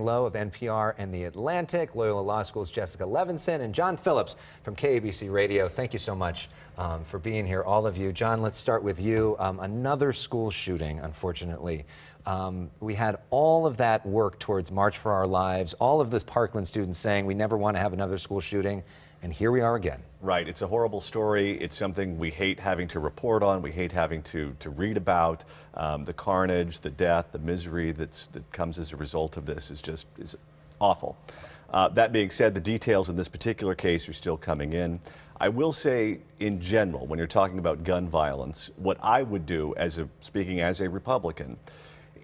Lowe of NPR and The Atlantic, Loyola Law School's Jessica Levinson, and John Phillips from KABC Radio. Thank you so much for being here, all of you. John, let's start with you. Another school shooting, unfortunately. We had all of that work towards March for Our Lives, all of this Parkland students saying we never want to have another school shooting, and here we are again. Right, it's a horrible story. It's something we hate having to report on. We hate having to read about. The carnage, the death, the misery that comes as a result of this is awful. That being said, the details in this particular case are still coming in. I will say, in general, when you're talking about gun violence, what I would do, speaking as a Republican,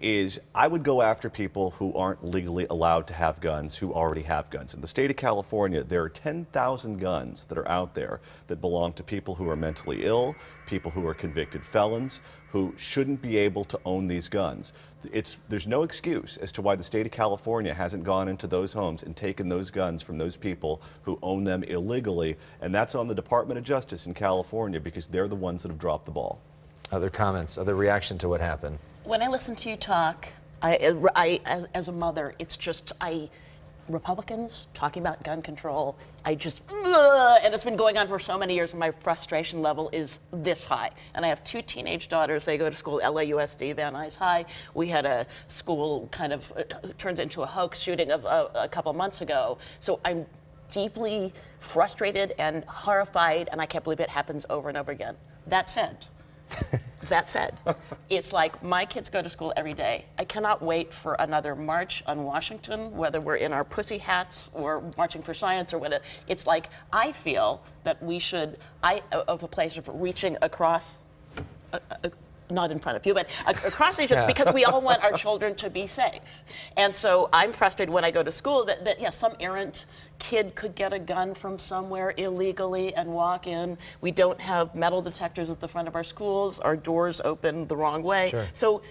is I would go after people who aren't legally allowed to have guns, who already have guns. In the state of California, there are 10,000 guns that are out there that belong to people who are mentally ill, people who are convicted felons, who shouldn't be able to own these guns. There's no excuse as to why the state of California hasn't gone into those homes and taken those guns from those people who own them illegally, and that's on the Department of Justice in California because they're the ones that have dropped the ball. Other comments, other reaction to what happened? When I listen to you talk, I as a mother, it's just, Republicans talking about gun control, and it's been going on for so many years, and my frustration level is this high. And I have two teenage daughters. They go to school, LAUSD, Van Nuys High. We had a school kind of turned into a hoax shooting of a couple months ago. So I'm deeply frustrated and horrified, and I can't believe it happens over and over again. That said, it's like my kids go to school every day. I cannot wait for another march on Washington, whether we're in our pussy hats or marching for science or whatever. It's like I feel that we should, of a place of reaching across, not in front of you, but across each other, because we all want our children to be safe. And so I'm frustrated when I go to school that yes, some errant kid could get a gun from somewhere illegally and walk in. We don't have metal detectors at the front of our schools. Our doors open the wrong way. Sure. So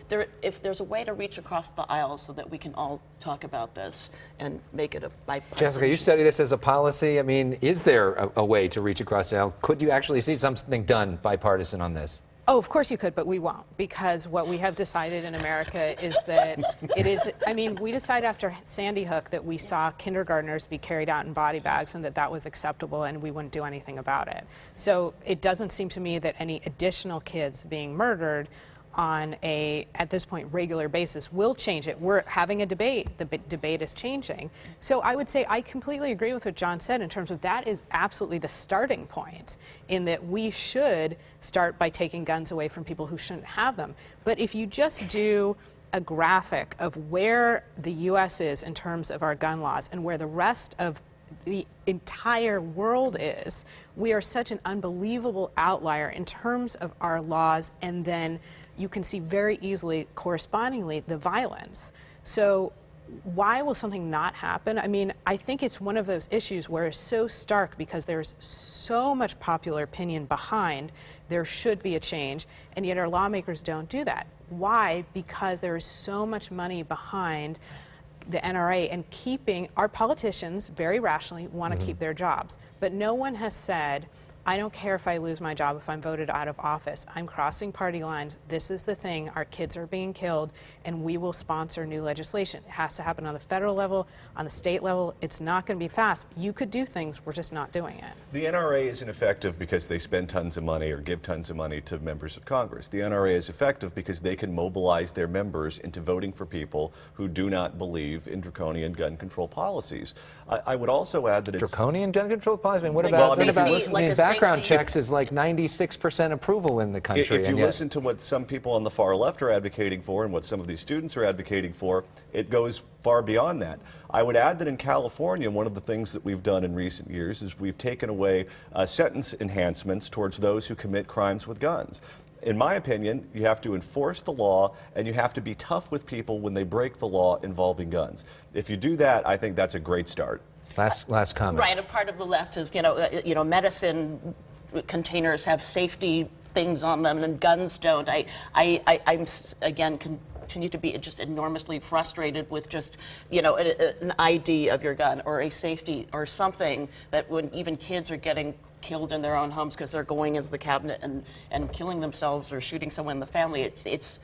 if there's a way to reach across the aisle so that we can all talk about this and make it a bipartisan. Jessica, you study this as a policy. I mean, is there a way to reach across the aisle? Could you actually see something done bipartisan on this? Oh, of course you could, but we won't, because what we have decided in America is that it is, I mean, we decided after Sandy Hook that we saw kindergartners be carried out in body bags and that was acceptable and we wouldn't do anything about it. So it doesn't seem to me that any additional kids being murdered on at this point, regular basis will change it. We're having a debate. The debate is changing. So I would say I completely agree with what John said in terms of that is absolutely the starting point, in that we should start by taking guns away from people who shouldn't have them. But if you just do a graphic of where the U.S. is in terms of our gun laws and where the rest of the entire world is, we are such an unbelievable outlier in terms of our laws, and then you can see very easily, correspondingly, the violence. So why will something not happen? I mean, I think it's one of those issues where it's so stark because there's so much popular opinion behind there should be a change, and yet our lawmakers don't do that. Why? Because there is so much money behind the NRA and keeping our politicians very rationally want to keep their jobs. But no one has said, I don't care if I lose my job if I'm voted out of office. I'm crossing party lines. This is the thing. Our kids are being killed, and we will sponsor new legislation. It has to happen on the federal level, on the state level. It's not going to be fast. You could do things. We're just not doing it. The NRA isn't effective because they spend tons of money or give tons of money to members of Congress. The NRA is effective because they can mobilize their members into voting for people who do not believe in draconian gun control policies. I would also add that it's draconian gun control policies? I mean, what Like about, safety, background checks is like 96% approval in the country. If you listen to what some people on the far left are advocating for and what some of these students are advocating for, it goes far beyond that. I would add that in California, one of the things that we've done in recent years is we've taken away sentence enhancements towards those who commit crimes with guns. In my opinion, you have to enforce the law and you have to be tough with people when they break the law involving guns. If you do that, I think that's a great start. Last comment. Right, and part of the left is, medicine containers have safety things on them and guns don't. I'm again continue to be just enormously frustrated with just, you know, an ID of your gun or a safety or something, that when even kids are getting killed in their own homes because they're going into the cabinet and killing themselves or shooting someone in the family, it's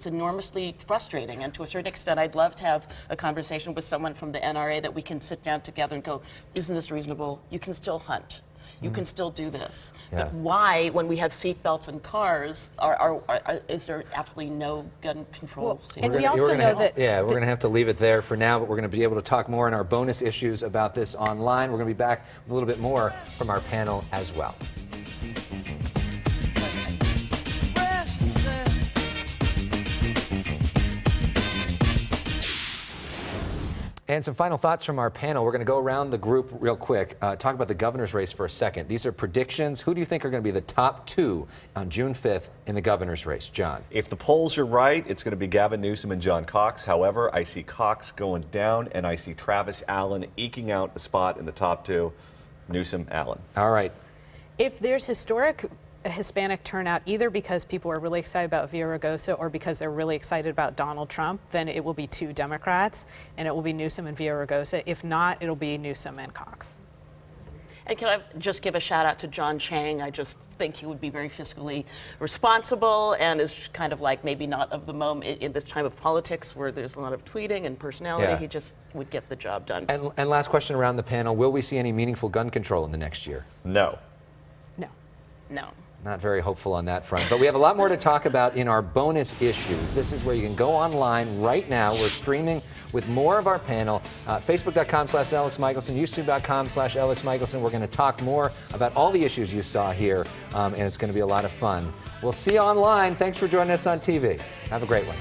enormously frustrating. And to a certain extent, I'd love to have a conversation with someone from the NRA that we can sit down together and go, isn't this reasonable? You can still hunt. You can still do this. Yeah. But why, when we have seatbelts in cars, is there absolutely no gun control? And we also know that... Yeah, we're going to have to leave it there for now, but we're going to be able to talk more in our bonus issues about this online. We're going to be back with a little bit more from our panel as well. And some final thoughts from our panel. We're going to go around the group real quick, talk about the governor's race for a second. These are predictions. Who do you think are going to be the top two on June 5th in the governor's race? John. If the polls are right, it's going to be Gavin Newsom and John Cox. However, I see Cox going down, and I see Travis Allen eking out a spot in the top two. Newsom, Allen. All right. If there's historic Hispanic turnout, either because people are really excited about Villaraigosa or because they're really excited about Donald Trump, then it will be two Democrats, and it will be Newsom and Villaraigosa. If not, it'll be Newsom and Cox. And can I just give a shout out to John Chang? I just think he would be very fiscally responsible and is kind of like maybe not of the moment in this time of politics where there's a lot of tweeting and personality. Yeah. He just would get the job done. And last question around the panel. Will we see any meaningful gun control in the next year? No. No. No. Not very hopeful on that front, but we have a lot more to talk about in our bonus issues. This is where you can go online right now. We're streaming with more of our panel. Facebook.com/Elex Michaelson, YouTube.com/Elex Michaelson. We're going to talk more about all the issues you saw here, and it's going to be a lot of fun. We'll see you online. Thanks for joining us on TV. Have a great one.